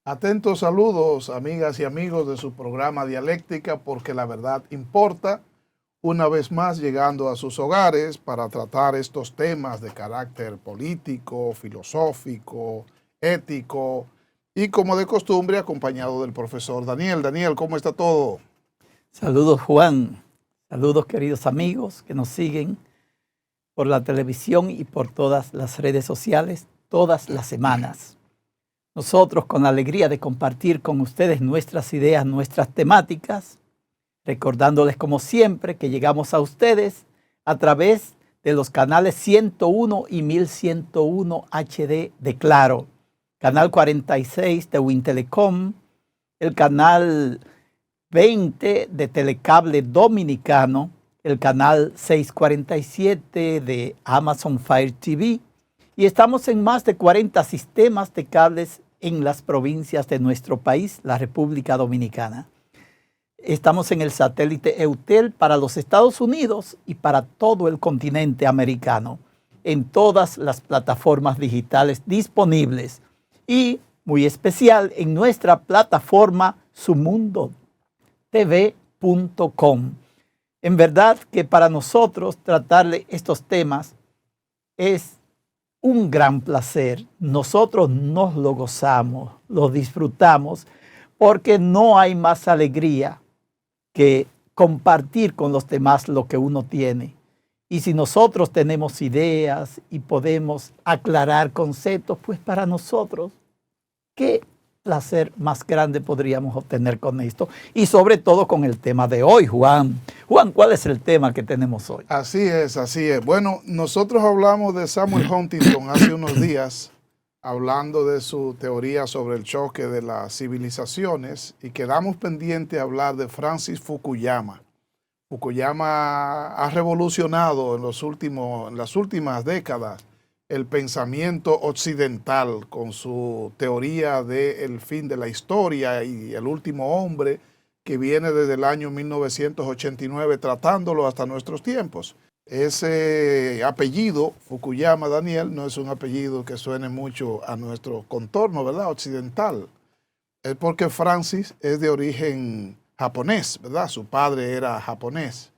Atentos saludos, amigas y amigos de su programa Dialéctica, porque la verdad importa. Una vez más llegando a sus hogares para tratar estos temas de carácter político, filosófico, ético y, como de costumbre, acompañado del profesor Daniel. Daniel, ¿cómo está todo? Saludos, Juan. Saludos, queridos amigos que nos siguen por la televisión y por todas las redes sociales todas las semanas. Nosotros, con la alegría de compartir con ustedes nuestras ideas, nuestras temáticas, recordándoles como siempre que llegamos a ustedes a través de los canales 101 y 1101 HD de Claro, canal 46 de Wintelecom, el canal 20 de Telecable Dominicano, el canal 647 de Amazon Fire TV, y estamos en más de 40 sistemas de cables en las provincias de nuestro país, la República Dominicana. Estamos en el satélite Eutel para los Estados Unidos y para todo el continente americano, en todas las plataformas digitales disponibles y, muy especial, en nuestra plataforma sumundotv.com. En verdad que para nosotros tratarle estos temas es un gran placer. Nosotros nos lo gozamos, lo disfrutamos, porque no hay más alegría que compartir con los demás lo que uno tiene. Y si nosotros tenemos ideas y podemos aclarar conceptos, pues para nosotros, ¿qué placer más grande podríamos obtener con esto? Y sobre todo con el tema de hoy, Juan. Juan, ¿cuál es el tema que tenemos hoy? Así es, así es. Bueno, nosotros hablamos de Samuel Huntington hace unos días, hablando de su teoría sobre el choque de las civilizaciones, y quedamos pendientes a hablar de Francis Fukuyama. Fukuyama ha revolucionado en las últimas décadas el pensamiento occidental con su teoría del fin de la historia y el último hombre, que viene desde el año 1989 tratándolo hasta nuestros tiempos. Ese apellido, Fukuyama, Daniel, no es un apellido que suene mucho a nuestro contorno, ¿verdad?, occidental. Es porque Francis es de origen japonés, ¿verdad? Su padre era japonés,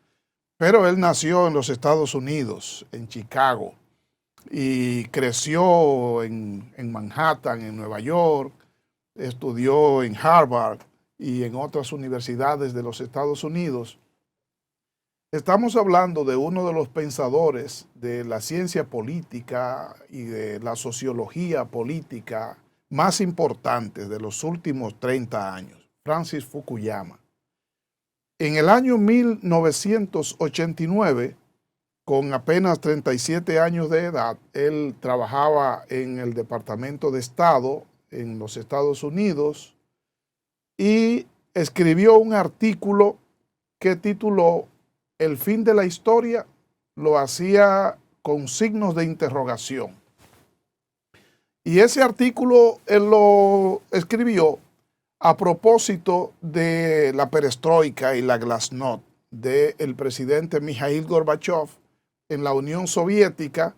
pero él nació en los Estados Unidos, en Chicago, y creció en Manhattan, en Nueva York, estudió en Harvard y en otras universidades de los Estados Unidos. Estamos hablando de uno de los pensadores de la ciencia política y de la sociología política más importantes de los últimos 30 años, Francis Fukuyama. En el año 1989, con apenas 37 años de edad, él trabajaba en el Departamento de Estado en los Estados Unidos y escribió un artículo que tituló "El fin de la historia". Lo hacía con signos de interrogación. Y ese artículo él lo escribió a propósito de la perestroika y la glasnost del presidente Mikhail Gorbachev en la Unión Soviética,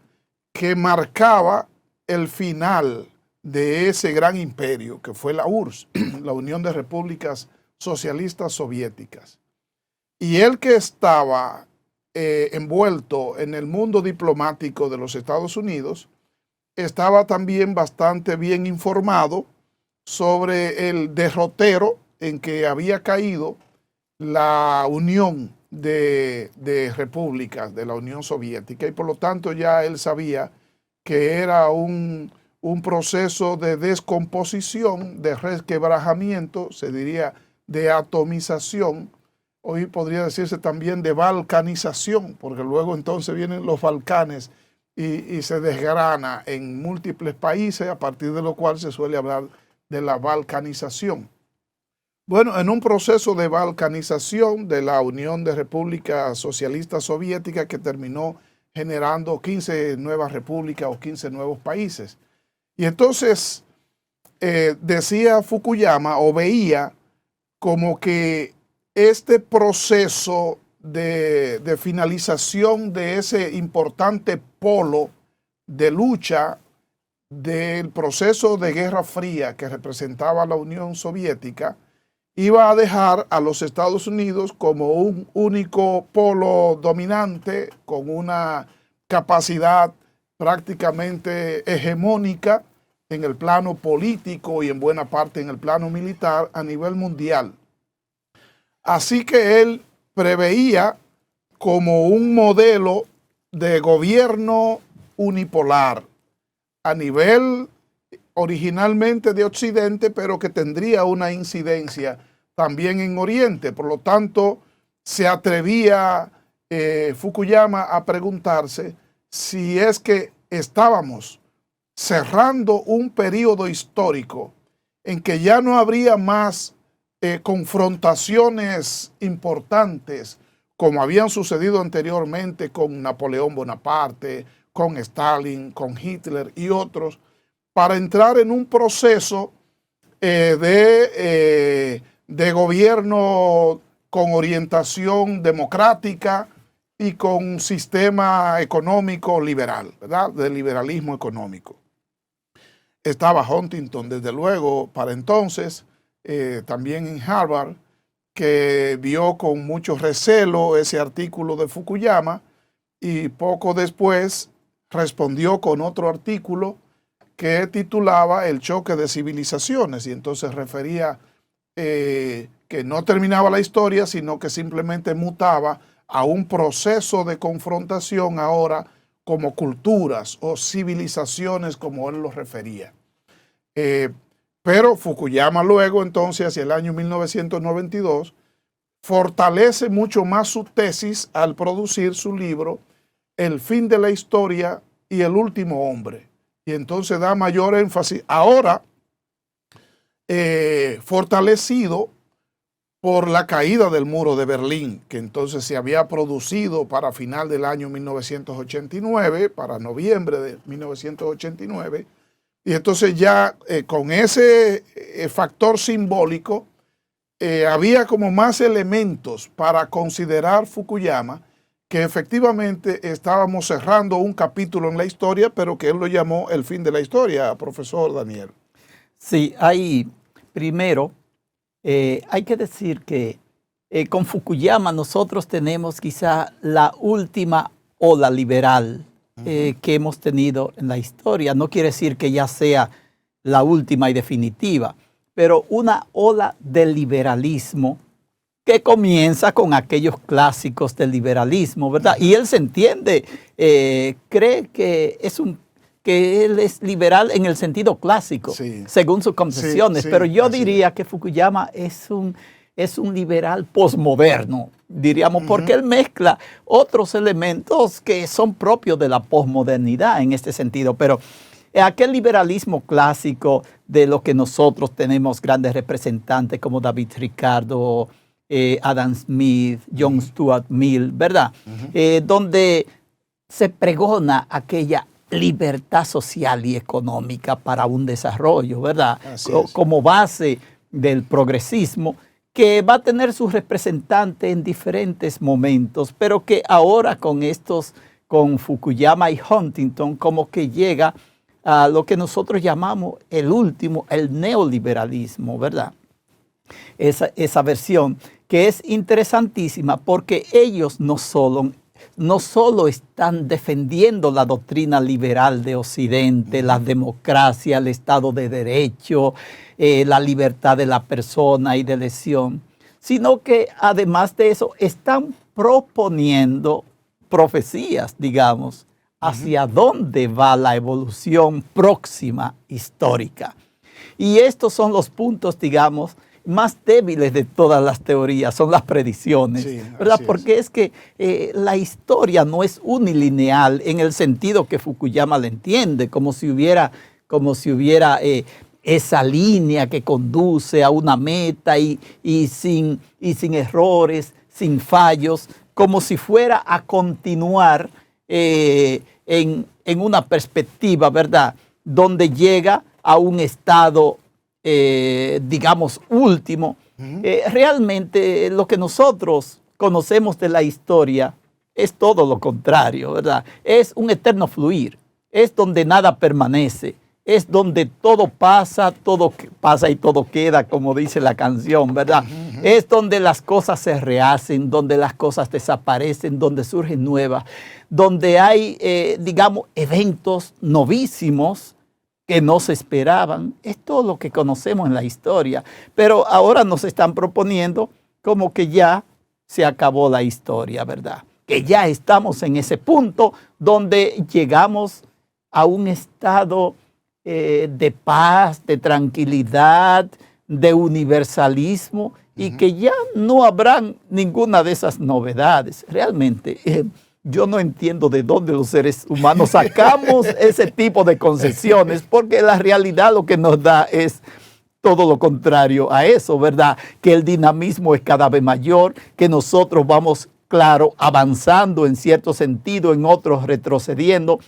que marcaba el final de ese gran imperio que fue la URSS, la Unión de Repúblicas Socialistas Soviéticas. Y él, que estaba envuelto en el mundo diplomático de los Estados Unidos, estaba también bastante bien informado sobre el derrotero en que había caído la Unión de Repúblicas de la Unión Soviética, y por lo tanto ya él sabía que era un proceso de descomposición, de resquebrajamiento, se diría de atomización. Hoy podría decirse también de balcanización, porque luego entonces vienen los Balcanes y se desgrana en múltiples países, a partir de lo cual se suele hablar de la balcanización. Bueno, en un proceso de balcanización de la Unión de Repúblicas Socialistas Soviéticas, que terminó generando 15 nuevas repúblicas o 15 nuevos países. Y entonces decía Fukuyama, o veía como que este proceso de finalización de ese importante polo de lucha del proceso de Guerra Fría que representaba la Unión Soviética, iba a dejar a los Estados Unidos como un único polo dominante con una capacidad prácticamente hegemónica en el plano político y en buena parte en el plano militar a nivel mundial. Así que él preveía como un modelo de gobierno unipolar a nivel originalmente de Occidente, pero que tendría una incidencia también en Oriente. Por lo tanto, se atrevía Fukuyama a preguntarse si es que estábamos cerrando un periodo histórico en que ya no habría más confrontaciones importantes como habían sucedido anteriormente con Napoleón Bonaparte, con Stalin, con Hitler y otros, para entrar en un proceso de gobierno con orientación democrática y con un sistema económico liberal, ¿verdad? De liberalismo económico. Estaba Huntington, desde luego, para entonces, también en Harvard, que vio con mucho recelo ese artículo de Fukuyama y poco después respondió con otro artículo que titulaba El choque de civilizaciones, y entonces refería que no terminaba la historia, sino que simplemente mutaba a un proceso de confrontación ahora como culturas o civilizaciones, como él lo refería. Pero Fukuyama luego, entonces, hacia el año 1992, fortalece mucho más su tesis al producir su libro El fin de la historia y el último hombre. Y entonces da mayor énfasis, ahora fortalecido por la caída del muro de Berlín, que entonces se había producido para final del año 1989, para noviembre de 1989, y entonces ya con ese factor simbólico había como más elementos para considerar Fukuyama que efectivamente estábamos cerrando un capítulo en la historia, pero que él lo llamó el fin de la historia, profesor Daniel. Sí, primero, hay que decir que con Fukuyama nosotros tenemos quizá la última ola liberal que hemos tenido en la historia. No quiere decir que ya sea la última y definitiva, pero una ola del liberalismo que comienza con aquellos clásicos del liberalismo, ¿verdad? Y él se entiende, cree que él es liberal en el sentido clásico, sí, según sus concepciones, sí, pero yo diría que Fukuyama es un liberal posmoderno, diríamos, porque él mezcla otros elementos que son propios de la posmodernidad en este sentido, pero aquel liberalismo clásico de lo que nosotros tenemos grandes representantes como David Ricardo, Adam Smith, John Stuart Mill, ¿verdad? Donde se pregona aquella libertad social y económica para un desarrollo, ¿verdad? Como base del progresismo, que va a tener sus representantes en diferentes momentos, pero que ahora con Fukuyama y Huntington, como que llega a lo que nosotros llamamos el neoliberalismo, ¿verdad? Esa versión que es interesantísima porque ellos no solo están defendiendo la doctrina liberal de Occidente, la democracia, el Estado de Derecho, la libertad de la persona y de elección, sino que además de eso están proponiendo profecías, digamos, hacia dónde va la evolución próxima histórica. Y estos son los puntos, digamos, más débiles de todas las teorías, son las predicciones, sí, ¿verdad? Porque es que la historia no es unilineal en el sentido que Fukuyama la entiende, como si hubiera esa línea que conduce a una meta y sin errores, sin fallos, como si fuera a continuar en una perspectiva, ¿verdad?, donde llega a un estado digamos, último. Realmente lo que nosotros conocemos de la historia es todo lo contrario, ¿verdad? Es un eterno fluir, es donde nada permanece, es donde todo pasa y todo queda, como dice la canción, ¿verdad? Es donde las cosas se rehacen, donde las cosas desaparecen, donde surgen nuevas, donde hay, digamos, eventos novísimos que no se esperaban. Es todo lo que conocemos en la historia. Pero ahora nos están proponiendo como que ya se acabó la historia, ¿verdad? Que ya estamos en ese punto donde llegamos a un estado de paz, de tranquilidad, de universalismo, y que ya no habrán ninguna de esas novedades. Realmente, yo no entiendo de dónde los seres humanos sacamos ese tipo de concesiones, porque la realidad lo que nos da es todo lo contrario a eso, ¿verdad? Que el dinamismo es cada vez mayor, que nosotros vamos, claro, avanzando en cierto sentido, en otros retrocediendo,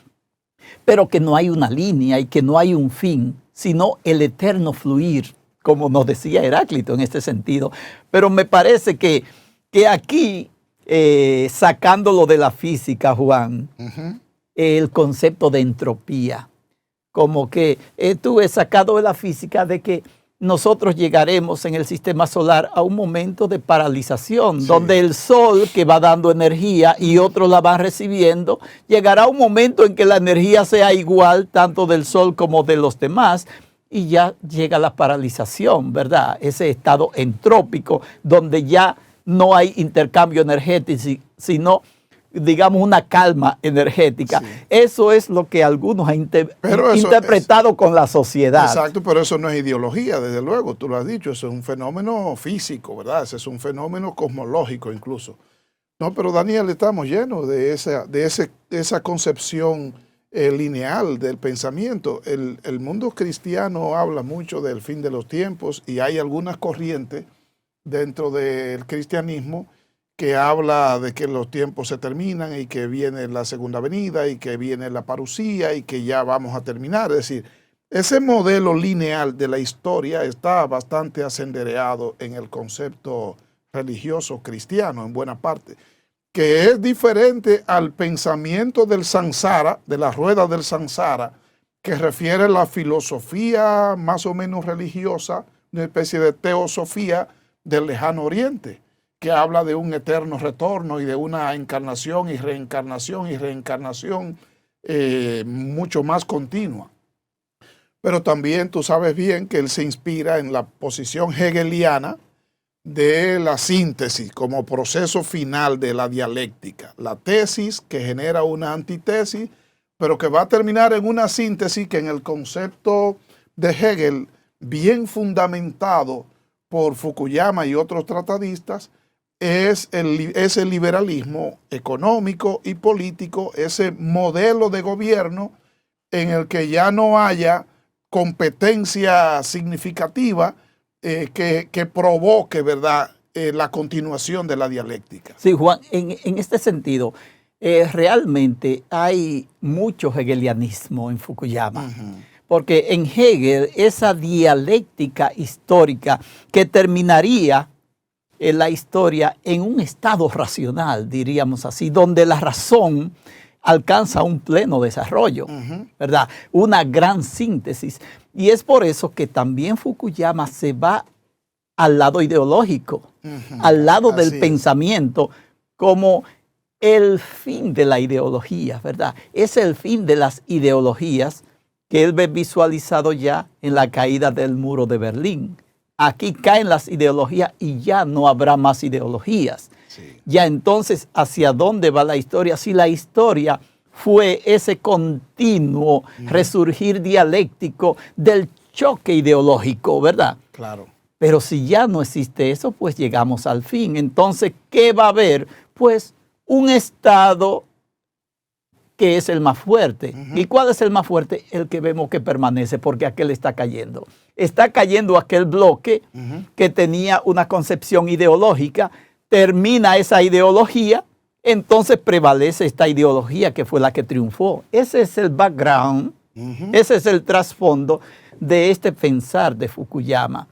pero que no hay una línea y que no hay un fin, sino el eterno fluir, como nos decía Heráclito en este sentido. Pero me parece que aquí, sacándolo de la física, Juan, el concepto de entropía, como que tú has sacado de la física de que nosotros llegaremos en el sistema solar a un momento de paralización, sí, donde el sol, que va dando energía y otros la van recibiendo, llegará un momento en que la energía sea igual tanto del sol como de los demás, y ya llega la paralización, ¿verdad? Ese estado entrópico donde ya no hay intercambio energético, sino, digamos, una calma energética. Sí. Eso es lo que algunos han interpretado con la sociedad. Exacto, pero eso no es ideología, desde luego, tú lo has dicho, eso es un fenómeno físico, ¿verdad? Ese es un fenómeno cosmológico incluso. No, pero Daniel, estamos llenos de esa concepción lineal del pensamiento. El mundo cristiano habla mucho del fin de los tiempos, y hay algunas corrientes dentro del cristianismo que habla de que los tiempos se terminan y que viene la segunda venida y que viene la parusía y que ya vamos a terminar. Es decir, ese modelo lineal de la historia está bastante asendereado en el concepto religioso cristiano en buena parte, que es diferente al pensamiento del samsara, de la rueda del samsara, que refiere a la filosofía más o menos religiosa, una especie de teosofía del lejano oriente, que habla de un eterno retorno y de una encarnación y reencarnación mucho más continua. Pero también tú sabes bien que él se inspira en la posición hegeliana de la síntesis como proceso final de la dialéctica. La tesis que genera una antitesis, pero que va a terminar en una síntesis que en el concepto de Hegel, bien fundamentado por Fukuyama y otros tratadistas, es el liberalismo económico y político, ese modelo de gobierno en el que ya no haya competencia significativa que provoque, ¿verdad?, la continuación de la dialéctica. Sí, Juan, en este sentido, realmente hay mucho hegelianismo en Fukuyama. Porque en Hegel, esa dialéctica histórica que terminaría la historia en un estado racional, diríamos así, donde la razón alcanza un pleno desarrollo, ¿verdad? Una gran síntesis. Y es por eso que también Fukuyama se va al lado ideológico, al lado del pensamiento, como el fin de la ideología, ¿verdad? Es el fin de las ideologías que él ve visualizado ya en la caída del muro de Berlín. Aquí caen las ideologías y ya no habrá más ideologías. Sí. Ya entonces, ¿hacia dónde va la historia? Si la historia fue ese continuo resurgir dialéctico del choque ideológico, ¿verdad? Claro. Pero si ya no existe eso, pues llegamos al fin. Entonces, ¿qué va a haber? Pues un Estado que es el más fuerte. ¿Y cuál es el más fuerte? El que vemos que permanece, porque aquel está cayendo. Está cayendo aquel bloque que tenía una concepción ideológica, termina esa ideología, entonces prevalece esta ideología que fue la que triunfó. Ese es el background, ese es el trasfondo de este pensar de Fukuyama.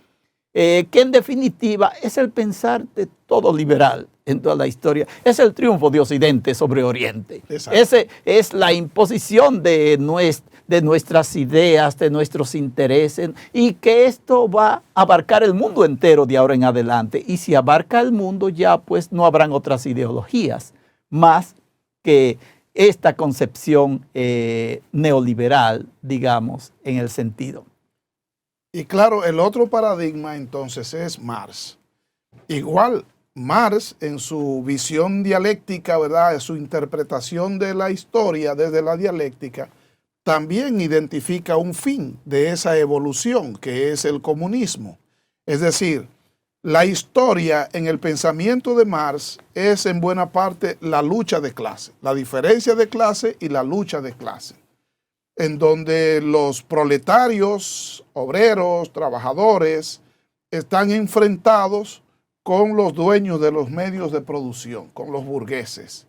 que en definitiva es el pensar de todo liberal en toda la historia. Es el triunfo de Occidente sobre Oriente. Esa es la imposición de nuestras ideas, de nuestros intereses, y que esto va a abarcar el mundo entero de ahora en adelante. Y si abarca el mundo, ya pues no habrán otras ideologías más que esta concepción neoliberal, digamos, en el sentido. Y claro, el otro paradigma entonces es Marx. Igual, Marx en su visión dialéctica, ¿verdad?, en su interpretación de la historia desde la dialéctica, también identifica un fin de esa evolución que es el comunismo. Es decir, la historia en el pensamiento de Marx es en buena parte la lucha de clase, la diferencia de clase y la lucha de clase, en donde los proletarios, obreros, trabajadores, están enfrentados con los dueños de los medios de producción, con los burgueses,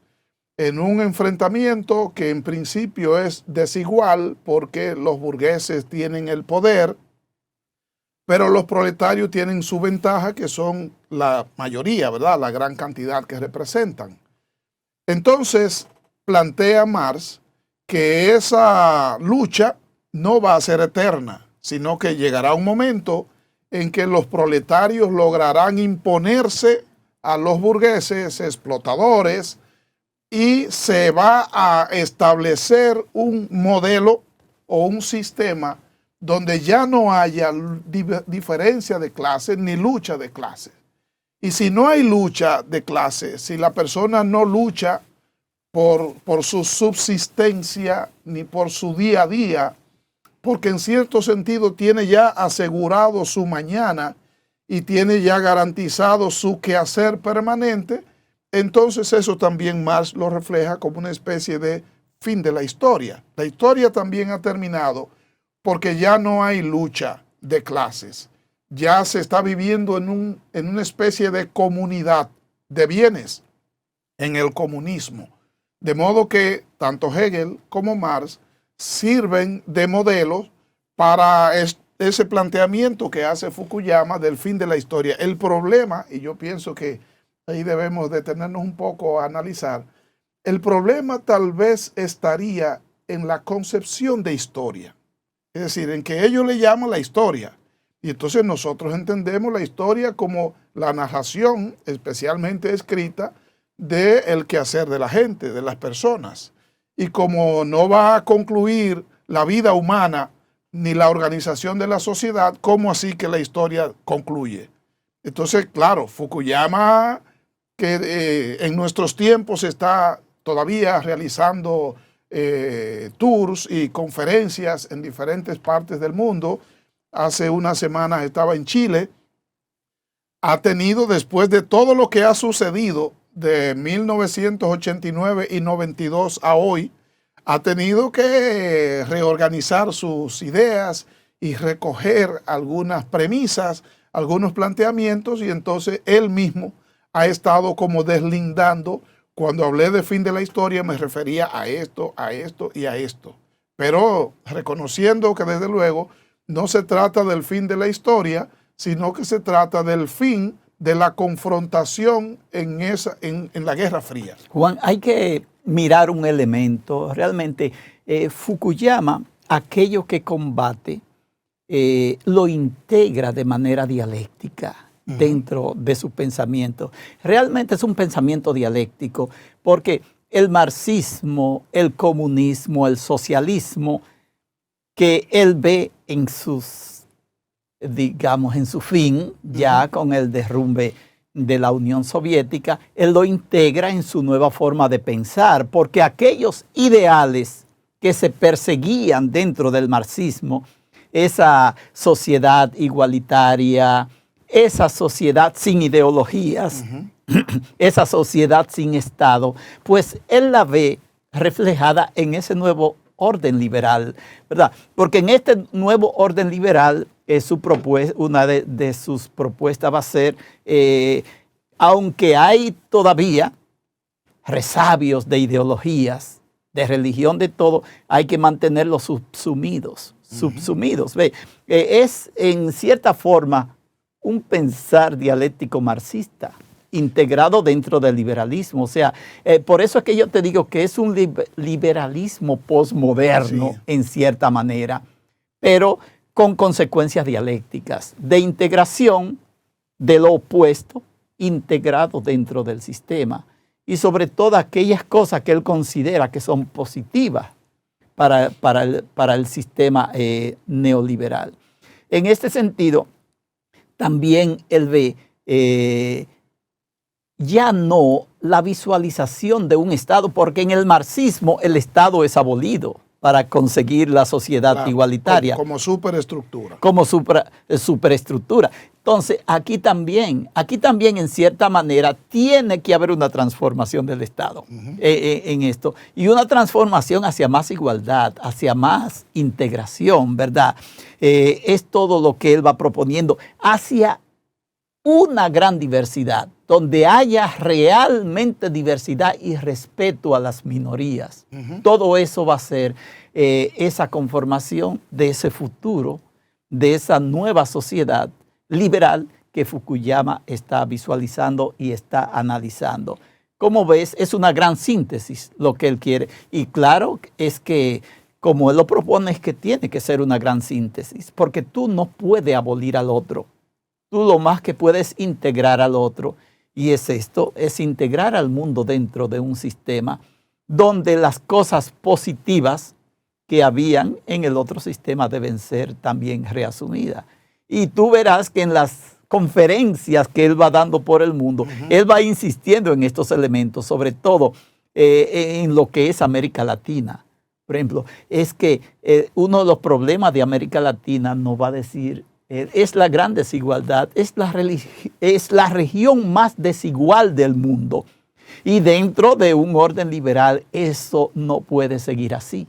en un enfrentamiento que en principio es desigual porque los burgueses tienen el poder, pero los proletarios tienen su ventaja, que son la mayoría, ¿verdad?, la gran cantidad que representan. Entonces, plantea Marx que esa lucha no va a ser eterna, sino que llegará un momento en que los proletarios lograrán imponerse a los burgueses explotadores y se va a establecer un modelo o un sistema donde ya no haya diferencia de clases ni lucha de clases. Y si no hay lucha de clases, si la persona no lucha por su subsistencia ni por su día a día, porque en cierto sentido tiene ya asegurado su mañana y tiene ya garantizado su quehacer permanente, entonces eso también Marx lo refleja como una especie de fin de la historia. La historia también ha terminado porque ya no hay lucha de clases, ya se está viviendo en una especie de comunidad de bienes en el comunismo. De modo que tanto Hegel como Marx sirven de modelos para ese planteamiento que hace Fukuyama del fin de la historia. El problema, y yo pienso que ahí debemos detenernos un poco a analizar, el problema tal vez estaría en la concepción de historia. Es decir, en que ellos le llaman la historia. Y entonces nosotros entendemos la historia como la narración, especialmente escrita, del quehacer de la gente, de las personas. Y como no va a concluir la vida humana ni la organización de la sociedad, ¿cómo así que la historia concluye? Entonces, claro, Fukuyama, que en nuestros tiempos está todavía realizando tours y conferencias en diferentes partes del mundo. Hace unas semanas estaba en Chile. Ha tenido, después de todo lo que ha sucedido de 1989 y 92 a hoy, ha tenido que reorganizar sus ideas y recoger algunas premisas, algunos planteamientos, y entonces él mismo ha estado como deslindando. Cuando hablé de fin de la historia me refería a esto y a esto. Pero reconociendo que desde luego no se trata del fin de la historia, sino que se trata del fin de la confrontación en la Guerra Fría. Juan, hay que mirar un elemento. Realmente Fukuyama, aquello que combate, lo integra de manera dialéctica dentro de su pensamiento. Realmente es un pensamiento dialéctico porque el marxismo, el comunismo, el socialismo que él ve en sus, digamos, en su fin, ya con el derrumbe de la Unión Soviética, él lo integra en su nueva forma de pensar, porque aquellos ideales que se perseguían dentro del marxismo, esa sociedad igualitaria, esa sociedad sin ideologías, esa sociedad sin Estado, pues él la ve reflejada en ese nuevo orden liberal, ¿verdad? Porque en este nuevo orden liberal, una de sus propuestas va a ser, aunque hay todavía resabios de ideologías, de religión, de todo, hay que mantenerlos subsumidos. ¿Ve? Es en cierta forma un pensar dialéctico marxista integrado dentro del liberalismo. O sea, por eso es que yo te digo que es un liberalismo posmoderno, sí, en cierta manera, pero con consecuencias dialécticas de integración de lo opuesto integrado dentro del sistema, y sobre todo aquellas cosas que él considera que son positivas para el sistema neoliberal. En este sentido, también él ve ya no la visualización de un Estado, porque en el marxismo el Estado es abolido para conseguir la sociedad, claro, igualitaria. Como superestructura. Como superestructura. Entonces, aquí también en cierta manera tiene que haber una transformación del Estado en esto. Y una transformación hacia más igualdad, hacia más integración, ¿verdad? Es todo lo que él va proponiendo hacia una gran diversidad, donde haya realmente diversidad y respeto a las minorías. Todo eso va a ser esa conformación de ese futuro, de esa nueva sociedad liberal que Fukuyama está visualizando y está analizando. Como ves, es una gran síntesis lo que él quiere. Y claro, es que como él lo propone, es que tiene que ser una gran síntesis, porque tú no puedes abolir al otro. Tú lo más que puedes integrar al otro, y es esto, es integrar al mundo dentro de un sistema donde las cosas positivas que habían en el otro sistema deben ser también reasumidas. Y tú verás que en las conferencias que él va dando por el mundo, él va insistiendo en estos elementos, sobre todo en lo que es América Latina. Por ejemplo, es que uno de los problemas de América Latina nos va a decir es la gran desigualdad, es la región más desigual del mundo. Y dentro de un orden liberal eso no puede seguir así.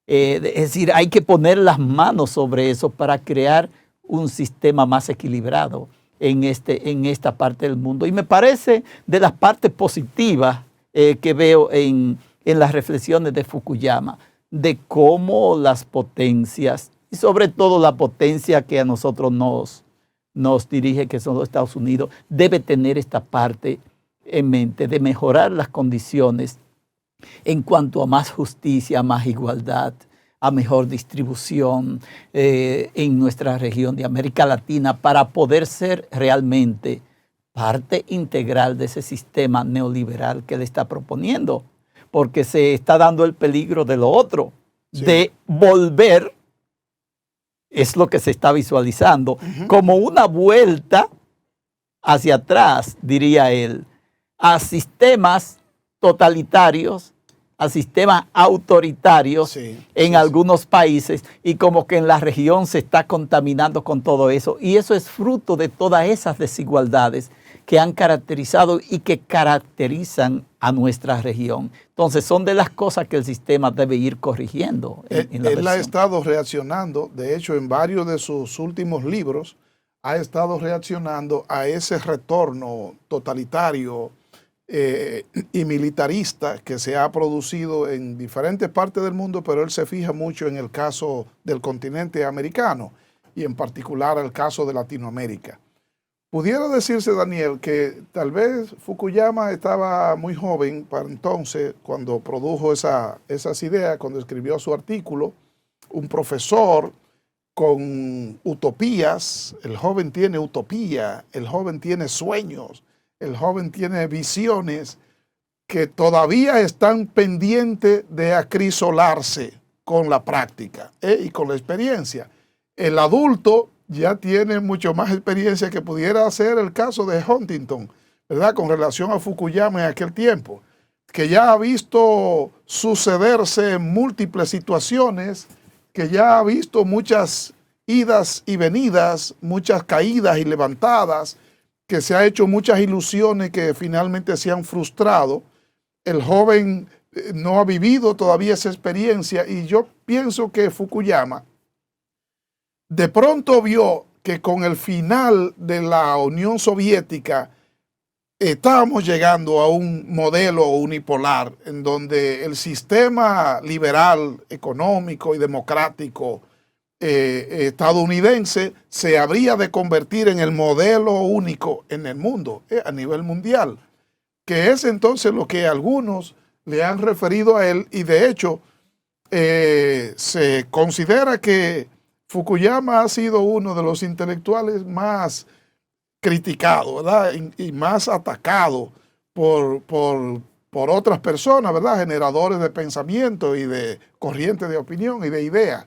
Es decir, hay que poner las manos sobre eso para crear un sistema más equilibrado en esta parte del mundo. Y me parece de las partes positivas que veo en las reflexiones de Fukuyama, de cómo las potencias, y sobre todo la potencia que a nosotros nos dirige, que son los Estados Unidos, debe tener esta parte en mente de mejorar las condiciones en cuanto a más justicia, más igualdad, a mejor distribución en nuestra región de América Latina para poder ser realmente parte integral de ese sistema neoliberal que él está proponiendo, porque se está dando el peligro de lo otro, sí, de volver, es lo que se está visualizando, como una vuelta hacia atrás, diría él, a sistemas totalitarios, a sistemas autoritarios, sí, en algunos países, y como que en la región se está contaminando con todo eso. Y eso es fruto de todas esas desigualdades que han caracterizado y que caracterizan a nuestra región. Entonces son de las cosas que el sistema debe ir corrigiendo. Él ha estado reaccionando, de hecho en varios de sus últimos libros, ha estado reaccionando a ese retorno totalitario y militarista que se ha producido en diferentes partes del mundo, pero él se fija mucho en el caso del continente americano y en particular el caso de Latinoamérica. Pudiera decirse, Daniel, que tal vez Fukuyama estaba muy joven para entonces, cuando produjo esas ideas, cuando escribió su artículo, un profesor con utopías. El joven tiene utopía, el joven tiene sueños, el joven tiene visiones que todavía están pendientes de acrisolarse con la práctica y con la experiencia. El adulto ya tiene mucho más experiencia, que pudiera ser el caso de Huntington, ¿verdad? Con relación a Fukuyama en aquel tiempo, que ya ha visto sucederse múltiples situaciones, que ya ha visto muchas idas y venidas, muchas caídas y levantadas, que se ha hecho muchas ilusiones que finalmente se han frustrado. El joven no ha vivido todavía esa experiencia, y yo pienso que Fukuyama de pronto vio que con el final de la Unión Soviética estábamos llegando a un modelo unipolar en donde el sistema liberal, económico y democrático estadounidense se habría de convertir en el modelo único en el mundo, a nivel mundial, que es entonces lo que algunos le han referido a él, y de hecho se considera que Fukuyama ha sido uno de los intelectuales más criticados, ¿verdad? Y más atacados por otras personas, ¿verdad? Generadores de pensamiento y de corrientes de opinión y de ideas.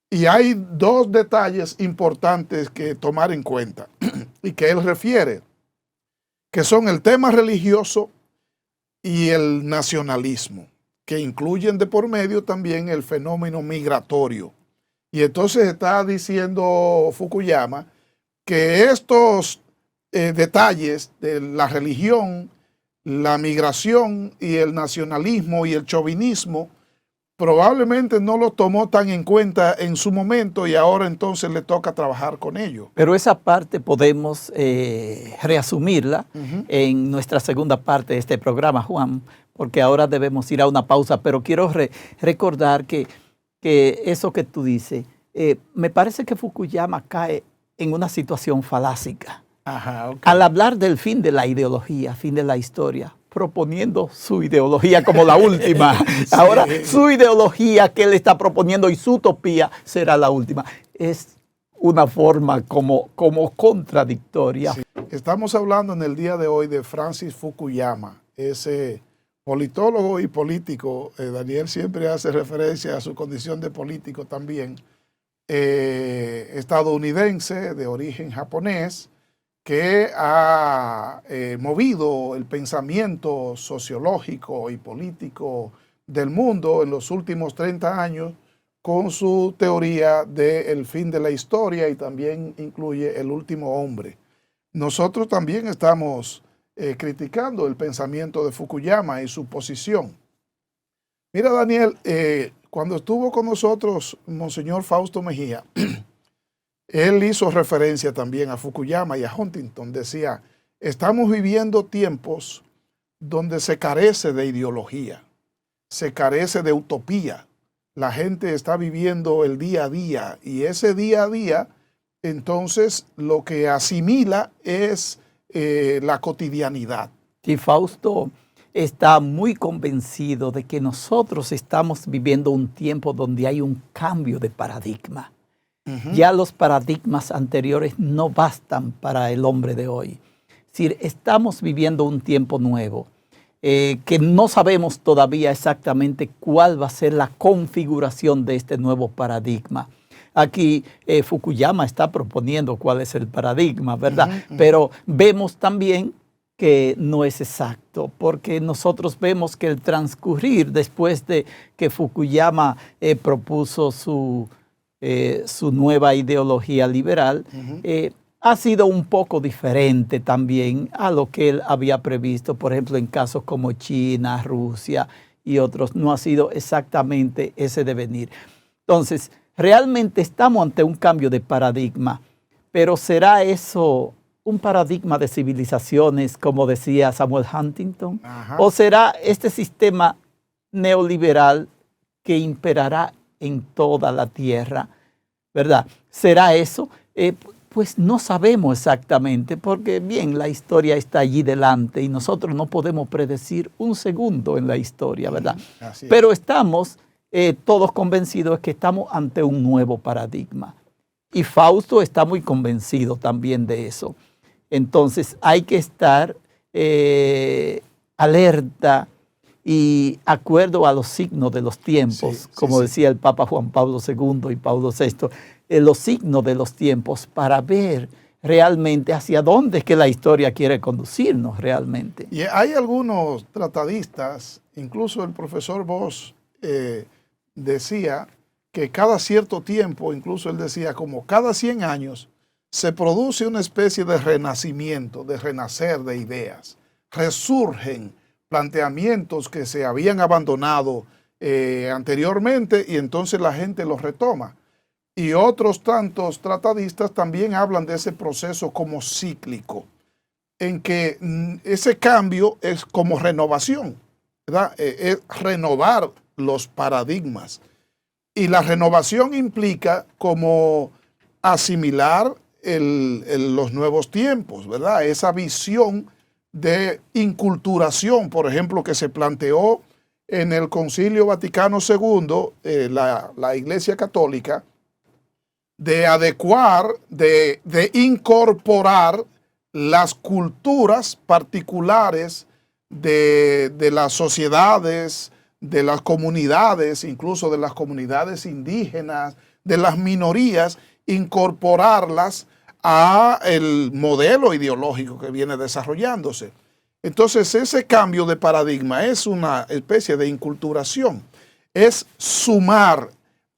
Y hay dos detalles importantes que tomar en cuenta y que él refiere, que son el tema religioso y el nacionalismo, que incluyen de por medio también el fenómeno migratorio. Y entonces está diciendo Fukuyama que estos detalles de la religión, la migración y el nacionalismo y el chauvinismo probablemente no lo tomó tan en cuenta en su momento y ahora entonces le toca trabajar con ello. Pero esa parte podemos reasumirla en nuestra segunda parte de este programa, Juan, porque ahora debemos ir a una pausa, pero quiero recordar que eso que tú dices, me parece que Fukuyama cae en una situación falásica. Ajá, okay. Al hablar del fin de la ideología, fin de la historia, proponiendo su ideología como la última. Sí. Ahora, su ideología que él está proponiendo y su utopía será la última. Es una forma como contradictoria. Sí. Estamos hablando en el día de hoy de Francis Fukuyama, ese politólogo y político. Daniel siempre hace referencia a su condición de político también, estadounidense de origen japonés, que ha movido el pensamiento sociológico y político del mundo en los últimos 30 años con su teoría del fin de la historia, y también incluye el último hombre. Nosotros también estamos criticando el pensamiento de Fukuyama y su posición. Mira, Daniel, cuando estuvo con nosotros Monseñor Fausto Mejía, él hizo referencia también a Fukuyama y a Huntington. Decía, estamos viviendo tiempos donde se carece de ideología, se carece de utopía. La gente está viviendo el día a día, y ese día a día, entonces, lo que asimila es la cotidianidad. Y Fausto está muy convencido de que nosotros estamos viviendo un tiempo donde hay un cambio de paradigma. Ya los paradigmas anteriores no bastan para el hombre de hoy. Es decir, estamos viviendo un tiempo nuevo, que no sabemos todavía exactamente cuál va a ser la configuración de este nuevo paradigma. Aquí Fukuyama está proponiendo cuál es el paradigma, ¿verdad? Pero vemos también que no es exacto, porque nosotros vemos que el transcurrir después de que Fukuyama propuso su nueva ideología liberal, ha sido un poco diferente también a lo que él había previsto. Por ejemplo, en casos como China, Rusia y otros, no ha sido exactamente ese devenir. Entonces, realmente estamos ante un cambio de paradigma, pero ¿será eso un paradigma de civilizaciones, como decía Samuel Huntington? Ajá. ¿O será este sistema neoliberal que imperará en toda la tierra, ¿verdad? ¿Será eso? Pues no sabemos exactamente, porque bien, la historia está allí delante y nosotros no podemos predecir un segundo en la historia, ¿verdad? Así es. Pero estamos todos convencidos de que estamos ante un nuevo paradigma. Y Fausto está muy convencido también de eso. Entonces hay que estar alerta y acuerdo a los signos de los tiempos, como decía el Papa Juan Pablo II y Pablo VI, los signos de los tiempos para ver realmente hacia dónde es que la historia quiere conducirnos realmente. Y hay algunos tratadistas, incluso el profesor Bosch decía que cada cierto tiempo, incluso él decía como cada 100 años, se produce una especie de renacimiento, de renacer de ideas. Resurgen planteamientos que se habían abandonado anteriormente y entonces la gente los retoma. Y otros tantos tratadistas también hablan de ese proceso como cíclico, en que ese cambio es como renovación, ¿verdad? Es renovar los paradigmas. Y la renovación implica como asimilar los nuevos tiempos, ¿verdad? Esa visión de inculturación, por ejemplo, que se planteó en el Concilio Vaticano II, la Iglesia Católica, de adecuar, de incorporar las culturas particulares de las sociedades, de las comunidades, incluso de las comunidades indígenas, de las minorías, incorporarlas a el modelo ideológico que viene desarrollándose. Entonces, ese cambio de paradigma es una especie de inculturación, es sumar,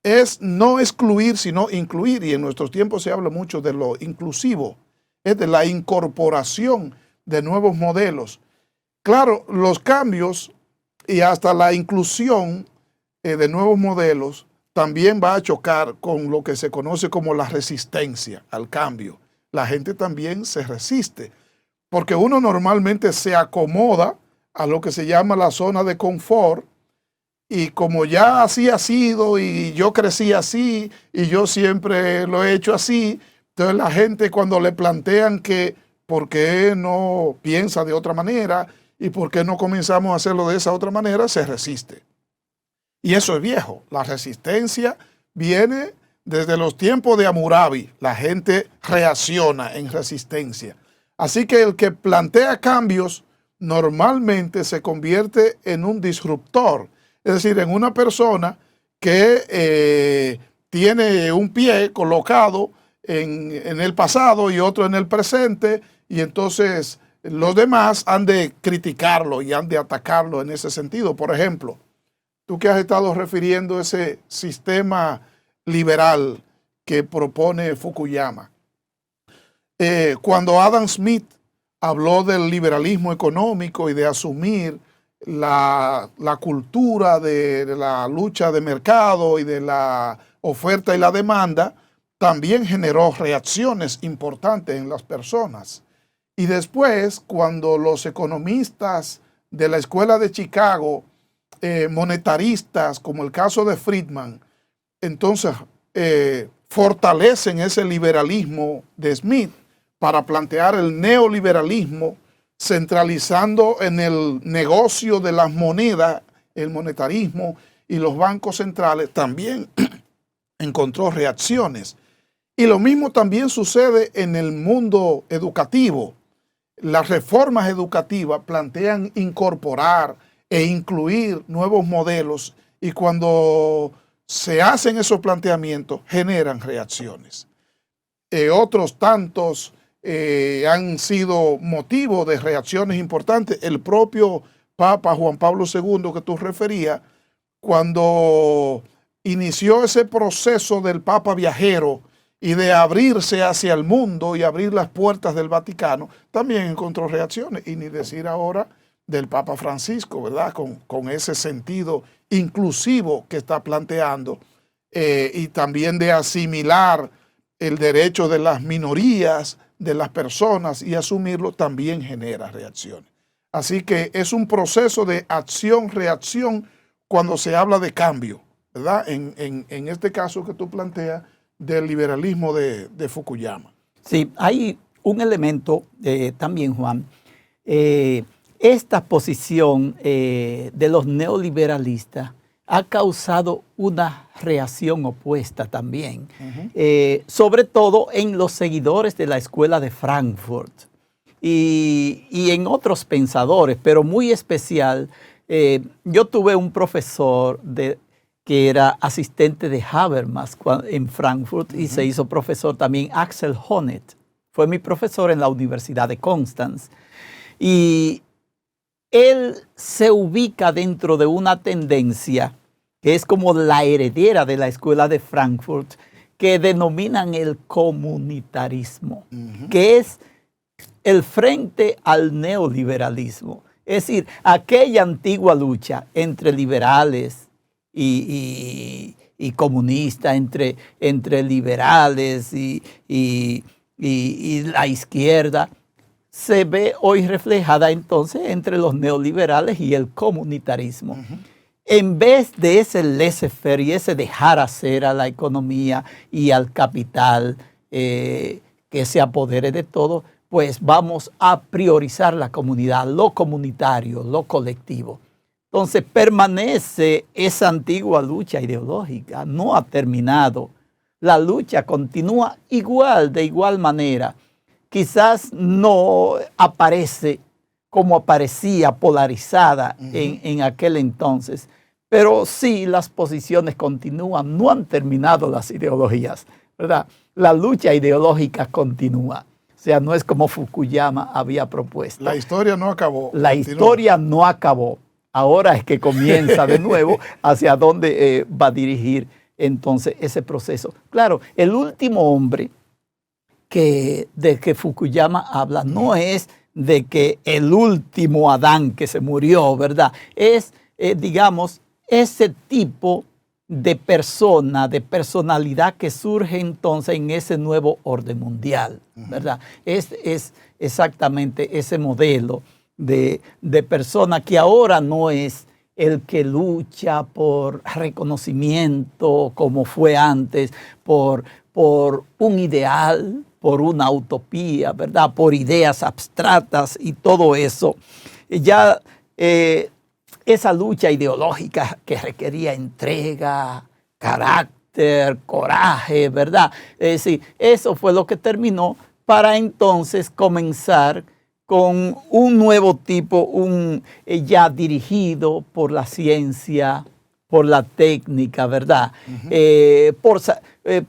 es no excluir, sino incluir, y en nuestros tiempos se habla mucho de lo inclusivo, es de la incorporación de nuevos modelos. Claro, los cambios y hasta la inclusión de nuevos modelos también va a chocar con lo que se conoce como la resistencia al cambio. La gente también se resiste, porque uno normalmente se acomoda a lo que se llama la zona de confort, y como ya así ha sido y yo crecí así y yo siempre lo he hecho así, entonces la gente cuando le plantean que por qué no piensa de otra manera y por qué no comenzamos a hacerlo de esa otra manera, se resiste. Y eso es viejo. La resistencia viene desde los tiempos de Hammurabi. La gente reacciona en resistencia. Así que el que plantea cambios normalmente se convierte en un disruptor. Es decir, en una persona que tiene un pie colocado en el pasado y otro en el presente, y entonces los demás han de criticarlo y han de atacarlo en ese sentido. Por ejemplo, tú que has estado refiriendo ese sistema liberal que propone Fukuyama. Cuando Adam Smith habló del liberalismo económico y de asumir la cultura de la lucha de mercado y de la oferta y la demanda, también generó reacciones importantes en las personas. Y después, cuando los economistas de la Escuela de Chicago, monetaristas, como el caso de Friedman, entonces fortalecen ese liberalismo de Smith para plantear el neoliberalismo, centralizando en el negocio de las monedas, el monetarismo y los bancos centrales, también encontró reacciones. Y lo mismo también sucede en el mundo educativo. Las reformas educativas plantean incorporar e incluir nuevos modelos, y cuando se hacen esos planteamientos generan reacciones. Otros tantos han sido motivo de reacciones importantes. El propio Papa Juan Pablo II que tú referías, cuando inició ese proceso del Papa viajero y de abrirse hacia el mundo y abrir las puertas del Vaticano, también encontró reacciones. Y ni decir ahora del Papa Francisco, ¿verdad? Con ese sentido inclusivo que está planteando, y también de asimilar el derecho de las minorías, de las personas, y asumirlo, también genera reacciones. Así que es un proceso de acción-reacción cuando se habla de cambio, ¿verdad? En este caso que tú planteas del liberalismo de Fukuyama. Sí, hay un elemento también, Juan. Esta posición de los neoliberalistas ha causado una reacción opuesta también, sobre todo en los seguidores de la Escuela de Frankfurt y en otros pensadores, pero muy especial. Yo tuve un profesor que era asistente de Habermas en Frankfurt, y se hizo profesor también, Axel Honneth. Fue mi profesor en la Universidad de Constanz. Y él se ubica dentro de una tendencia que es como la heredera de la Escuela de Frankfurt, que denominan el comunitarismo, que es el frente al neoliberalismo. Es decir, aquella antigua lucha entre liberales y comunistas, entre liberales y la izquierda, se ve hoy reflejada entonces entre los neoliberales y el comunitarismo. en vez de ese laissez-faire y ese dejar hacer a la economía y al capital que se apodere de todo, pues vamos a priorizar la comunidad, lo comunitario, lo colectivo. Entonces permanece esa antigua lucha ideológica, no ha terminado. La lucha continúa igual, de igual manera. Quizás no aparece como aparecía polarizada en aquel entonces, pero sí las posiciones continúan, no han terminado las ideologías, ¿verdad? La lucha ideológica continúa. O sea, no es como Fukuyama había propuesto. La historia no acabó. La historia no acabó. Ahora es que comienza de nuevo hacia dónde va a dirigir entonces ese proceso. Claro, el último hombre de que Fukuyama habla no es de que el último Adán que se murió, ¿verdad? Es, digamos, ese tipo de persona, de personalidad que surge entonces en ese nuevo orden mundial, ¿verdad? Es exactamente ese modelo de persona que ahora no es el que lucha por reconocimiento como fue antes, por un ideal, por una utopía, ¿verdad? Por ideas abstractas y todo eso. Ya esa lucha ideológica que requería entrega, carácter, coraje, ¿verdad? Sí, eso fue lo que terminó para entonces comenzar con un nuevo tipo, ya dirigido por la ciencia, por la técnica, ¿verdad? Por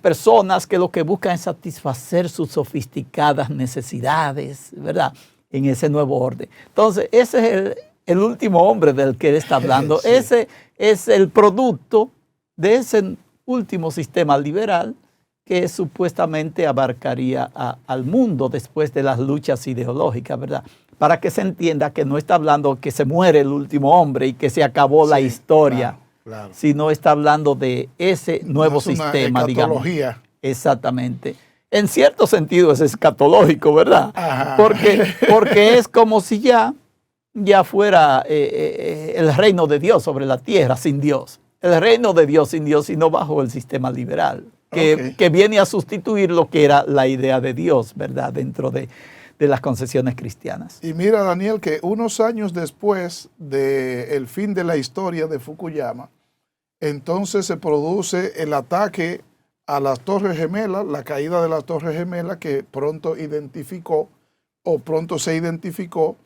personas que lo que buscan es satisfacer sus sofisticadas necesidades, ¿verdad? En ese nuevo orden. Entonces, ese es el último hombre del que él está hablando. Sí. Ese es el producto de ese último sistema liberal que supuestamente abarcaría al mundo después de las luchas ideológicas, ¿verdad? Para que se entienda que no está hablando que se muere el último hombre y que se acabó la historia, claro. Sino está hablando de ese nuevo sistema, digamos. Exactamente. En cierto sentido es escatológico, ¿verdad? Porque es como si ya fuera el reino de Dios sobre la tierra sin Dios. El reino de Dios sin Dios, sino bajo el sistema liberal. Que viene a sustituir lo que era la idea de Dios, ¿verdad? Dentro de las concepciones cristianas. Y mira, Daniel, que unos años después del fin de la historia de Fukuyama, entonces se produce el ataque a las Torres Gemelas, la caída de las Torres Gemelas, que pronto se identificó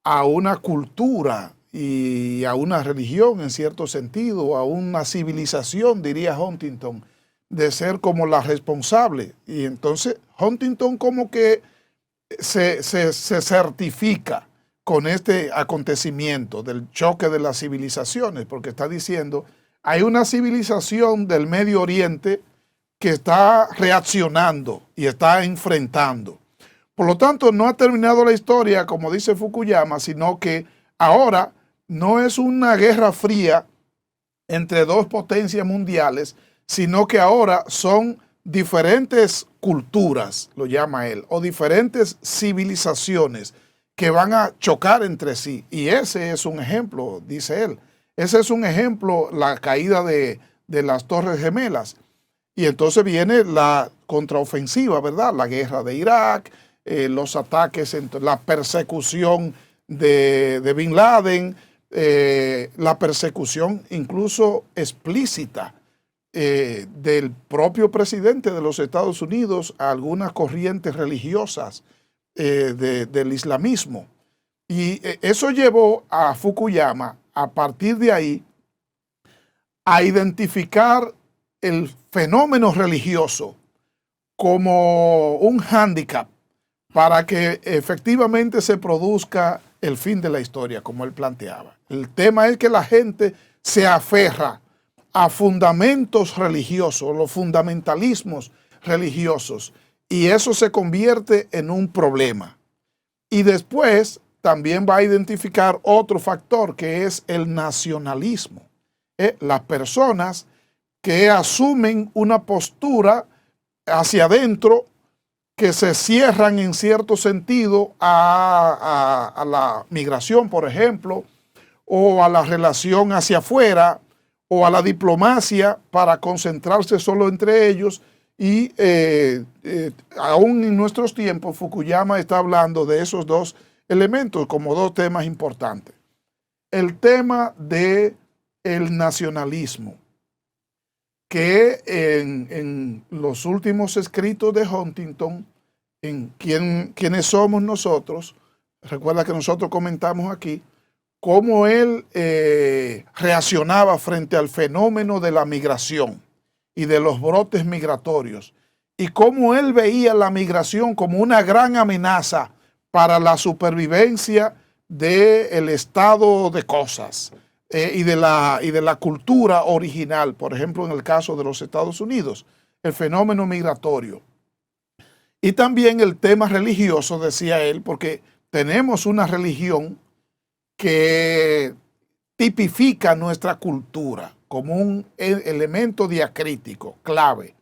a una cultura y a una religión en cierto sentido, a una civilización, diría Huntington, de ser como la responsable. Y entonces Huntington como que se certifica con este acontecimiento del choque de las civilizaciones, porque está diciendo, hay una civilización del Medio Oriente que está reaccionando y está enfrentando. Por lo tanto, no ha terminado la historia, como dice Fukuyama, sino que ahora no es una guerra fría entre dos potencias mundiales, sino que ahora son diferentes culturas, lo llama él, o diferentes civilizaciones que van a chocar entre sí. Y ese es un ejemplo, dice él. Ese es un ejemplo, la caída de las Torres Gemelas. Y entonces viene la contraofensiva, ¿verdad? La guerra de Irak, los ataques, la persecución de Bin Laden, la persecución incluso explícita del propio presidente de los Estados Unidos a algunas corrientes religiosas del islamismo. Y eso llevó a Fukuyama, a partir de ahí, a identificar el fenómeno religioso como un hándicap para que efectivamente se produzca el fin de la historia, como él planteaba. El tema es que la gente se aferra a fundamentos religiosos, los fundamentalismos religiosos, y eso se convierte en un problema. Y después también va a identificar otro factor, que es el nacionalismo. Las personas que asumen una postura hacia adentro, que se cierran en cierto sentido a la migración, por ejemplo, o a la relación hacia afuera o a la diplomacia para concentrarse solo entre ellos. Y aún en nuestros tiempos, Fukuyama está hablando de esos dos elementos como dos temas importantes. El tema del nacionalismo, que en los últimos escritos de Huntington, en quiénes somos nosotros, recuerda que nosotros comentamos aquí, cómo él reaccionaba frente al fenómeno de la migración y de los brotes migratorios, y cómo él veía la migración como una gran amenaza para la supervivencia del estado de cosas y de la cultura original, por ejemplo, en el caso de los Estados Unidos, el fenómeno migratorio. Y también el tema religioso, decía él, porque tenemos una religión que tipifica nuestra cultura como un elemento diacrítico, clave.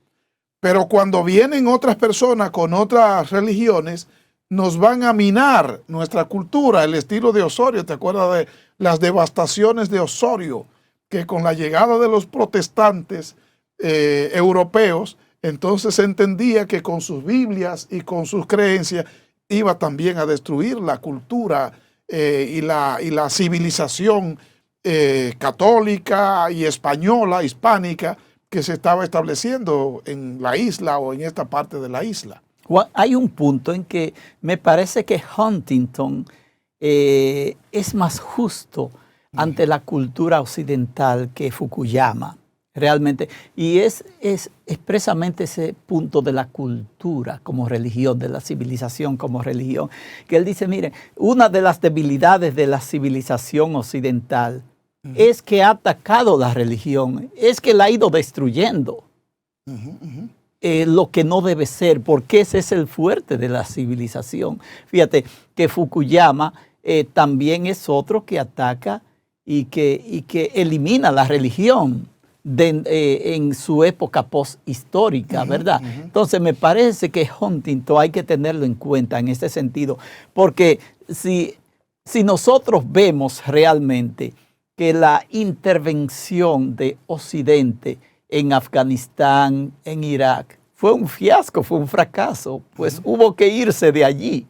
Pero cuando vienen otras personas con otras religiones, nos van a minar nuestra cultura, el estilo de Osorio. ¿Te acuerdas de las devastaciones de Osorio? Que con la llegada de los protestantes europeos, entonces se entendía que con sus Biblias y con sus creencias iba también a destruir la cultura y la civilización católica y española, hispánica, que se estaba estableciendo en la isla o en esta parte de la isla. Hay un punto en que me parece que Huntington es más justo ante la cultura occidental que Fukuyama, realmente. Y es expresamente ese punto de la cultura como religión, de la civilización como religión, que él dice, mire, una de las debilidades de la civilización occidental es que ha atacado la religión, es que la ha ido destruyendo. Lo que no debe ser, porque ese es el fuerte de la civilización. Fíjate que Fukuyama también es otro que ataca y que elimina la religión en su época posthistórica, ¿verdad? Entonces me parece que Huntington hay que tenerlo en cuenta en ese sentido, porque si nosotros vemos realmente que la intervención de Occidente en Afganistán, en Irak, fue un fiasco, fue un fracaso, pues hubo que irse de allí.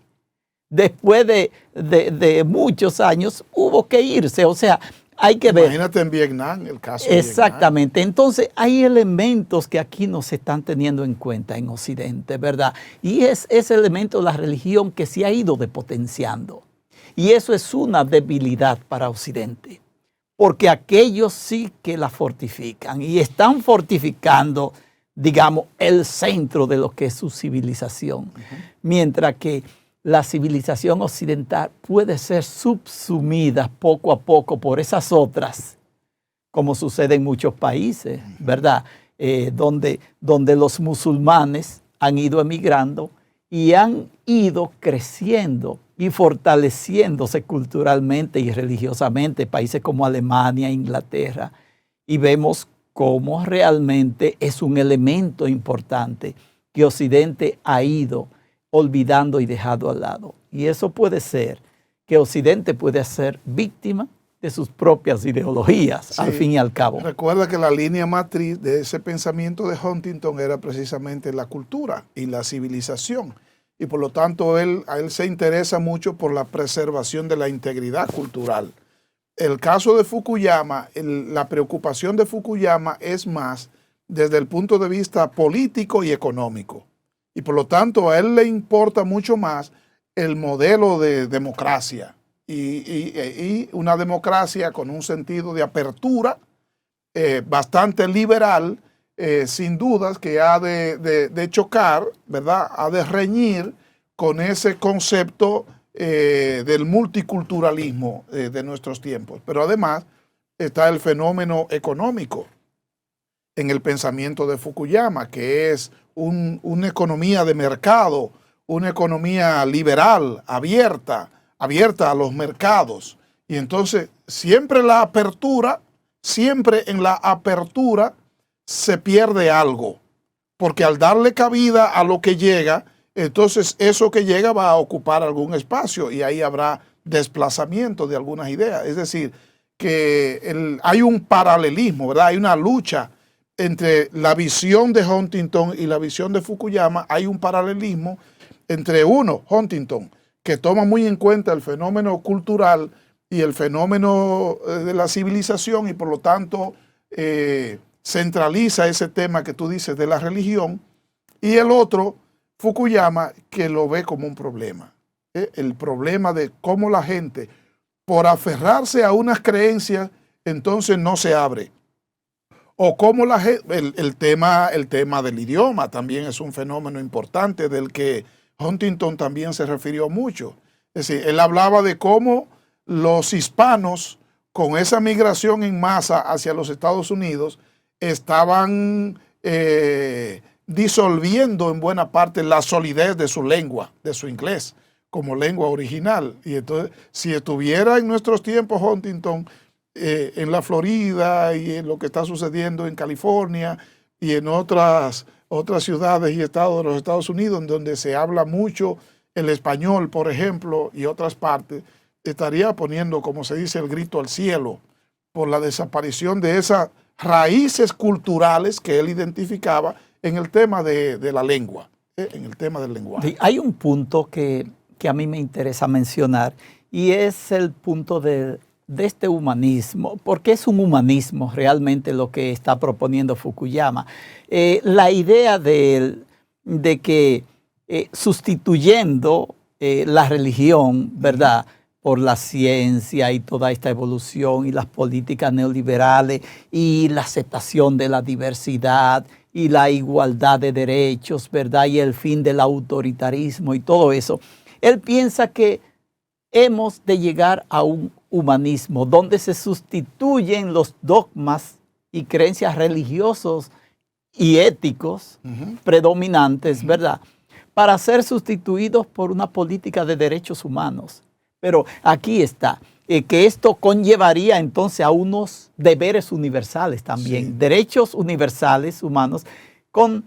Después de muchos años hubo que irse, o sea, hay que ver. Imagínate en Vietnam, el caso de exactamente. Vietnam. Entonces hay elementos que aquí no se están teniendo en cuenta en Occidente, ¿verdad? Y es ese elemento de la religión que se ha ido depotenciando. Y eso es una debilidad para Occidente. Porque aquellos sí que la fortifican y están fortificando, digamos, el centro de lo que es su civilización. Mientras que la civilización occidental puede ser subsumida poco a poco por esas otras, como sucede en muchos países, ¿verdad? Donde los musulmanes han ido emigrando y han ido creciendo y fortaleciéndose culturalmente y religiosamente, países como Alemania, Inglaterra, y vemos cómo realmente es un elemento importante que Occidente ha ido olvidando y dejado al lado. Y eso puede ser que Occidente puede ser víctima de sus propias ideologías, sí, al fin y al cabo. Recuerda que la línea matriz de ese pensamiento de Huntington era precisamente la cultura y la civilización. Y por lo tanto, a él se interesa mucho por la preservación de la integridad cultural. El caso de Fukuyama, la preocupación de Fukuyama es más desde el punto de vista político y económico. Y por lo tanto, a él le importa mucho más el modelo de democracia y una democracia con un sentido de apertura bastante liberal, sin dudas que ha de chocar, ¿verdad? Ha de reñir con ese concepto del multiculturalismo de nuestros tiempos. Pero además está el fenómeno económico en el pensamiento de Fukuyama, que es una economía de mercado, una economía liberal, abierta a los mercados. Y entonces siempre en la apertura se pierde algo, porque al darle cabida a lo que llega, entonces eso que llega va a ocupar algún espacio y ahí habrá desplazamiento de algunas ideas. Es decir, que hay un paralelismo, ¿verdad? Hay una lucha entre la visión de Huntington y la visión de Fukuyama. Hay un paralelismo entre Huntington, que toma muy en cuenta el fenómeno cultural y el fenómeno de la civilización y por lo tanto centraliza ese tema que tú dices de la religión, y el otro, Fukuyama, que lo ve como un problema. El problema de cómo la gente, por aferrarse a unas creencias, entonces no se abre. O cómo el tema del idioma también es un fenómeno importante del que Huntington también se refirió mucho. Es decir, él hablaba de cómo los hispanos, con esa migración en masa hacia los Estados Unidos, estaban disolviendo en buena parte la solidez de su lengua, de su inglés, como lengua original. Y entonces, si estuviera en nuestros tiempos Huntington, en la Florida y en lo que está sucediendo en California y en otras ciudades y estados de los Estados Unidos, en donde se habla mucho el español, por ejemplo, y otras partes, estaría poniendo, como se dice, el grito al cielo por la desaparición de esas raíces culturales que él identificaba en el tema de la lengua, en el tema del lenguaje. Hay un punto que a mí me interesa mencionar, y es el punto de este humanismo, porque es un humanismo realmente lo que está proponiendo Fukuyama. La idea de que sustituyendo la religión, ¿verdad?, por la ciencia y toda esta evolución y las políticas neoliberales y la aceptación de la diversidad y la igualdad de derechos, ¿verdad?, y el fin del autoritarismo y todo eso, él piensa que hemos de llegar a un humanismo donde se sustituyen los dogmas y creencias religiosos y éticos predominantes, ¿verdad?, para ser sustituidos por una política de derechos humanos. Pero aquí está, que esto conllevaría entonces a unos deberes universales también, sí, derechos universales humanos con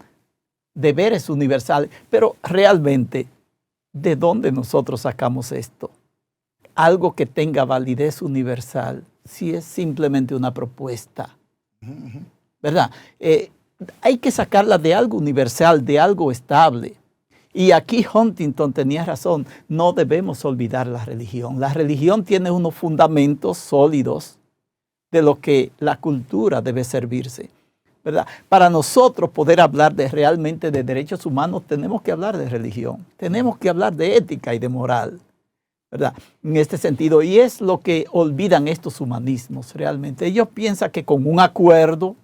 deberes universales. Pero realmente, ¿de dónde nosotros sacamos esto? Algo que tenga validez universal, si es simplemente una propuesta, ¿verdad? Hay que sacarla de algo universal, de algo estable. Y aquí Huntington tenía razón, no debemos olvidar la religión. La religión tiene unos fundamentos sólidos de lo que la cultura debe servirse, ¿verdad? Para nosotros poder hablar realmente de derechos humanos, tenemos que hablar de religión, tenemos que hablar de ética y de moral, ¿verdad? En este sentido, y es lo que olvidan estos humanismos realmente. Ellos piensan que con un acuerdo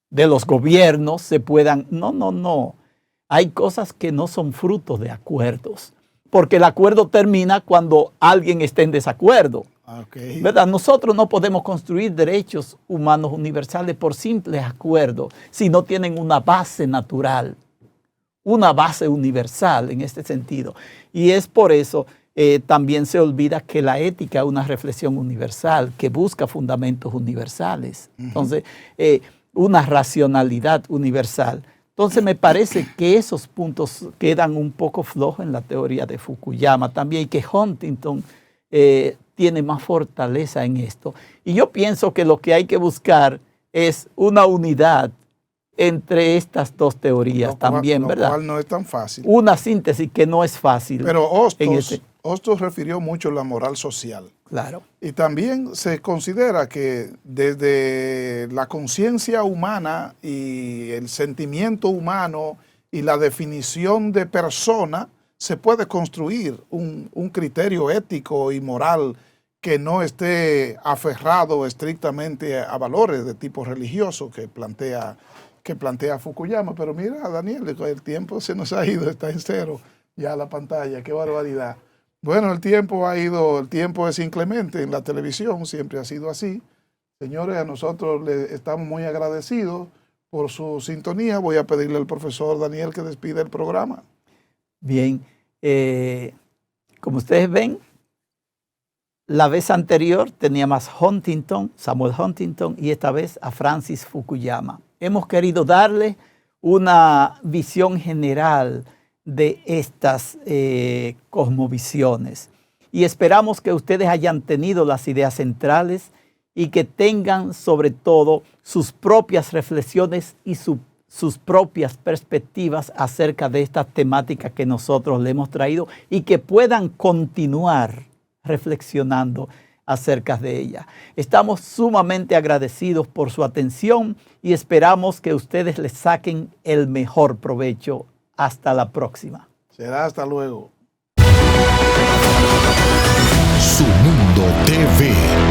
de los gobiernos se puedan... No. Hay cosas que no son frutos de acuerdos, porque el acuerdo termina cuando alguien esté en desacuerdo. Okay. ¿Verdad? Nosotros no podemos construir derechos humanos universales por simples acuerdos si no tienen una base natural, una base universal en este sentido. Y es por eso también se olvida que la ética es una reflexión universal que busca fundamentos universales. Entonces, una racionalidad universal. Entonces me parece que esos puntos quedan un poco flojos en la teoría de Fukuyama también, y que Huntington tiene más fortaleza en esto. Y yo pienso que lo que hay que buscar es una unidad entre estas dos teorías también, ¿verdad? Lo cual no es tan fácil. Una síntesis que no es fácil. Pero Hostos refirió mucho la moral social. Claro. Y también se considera que desde la conciencia humana y el sentimiento humano y la definición de persona se puede construir un criterio ético y moral que no esté aferrado estrictamente a valores de tipo religioso que plantea Fukuyama. Pero mira, Daniel, el tiempo se nos ha ido, está en cero ya la pantalla, qué barbaridad. Bueno, el tiempo es inclemente en la televisión, siempre ha sido así. Señores, a nosotros le estamos muy agradecidos por su sintonía. Voy a pedirle al profesor Daniel que despida el programa. Bien, como ustedes ven, la vez anterior teníamos Samuel Huntington, y esta vez a Francis Fukuyama. Hemos querido darle una visión general de estas cosmovisiones, y esperamos que ustedes hayan tenido las ideas centrales y que tengan sobre todo sus propias reflexiones y sus propias perspectivas acerca de esta temática que nosotros le hemos traído y que puedan continuar reflexionando acerca de ella. Estamos sumamente agradecidos por su atención y esperamos que ustedes les saquen el mejor provecho. Hasta la próxima. Será hasta luego. Su Mundo TV.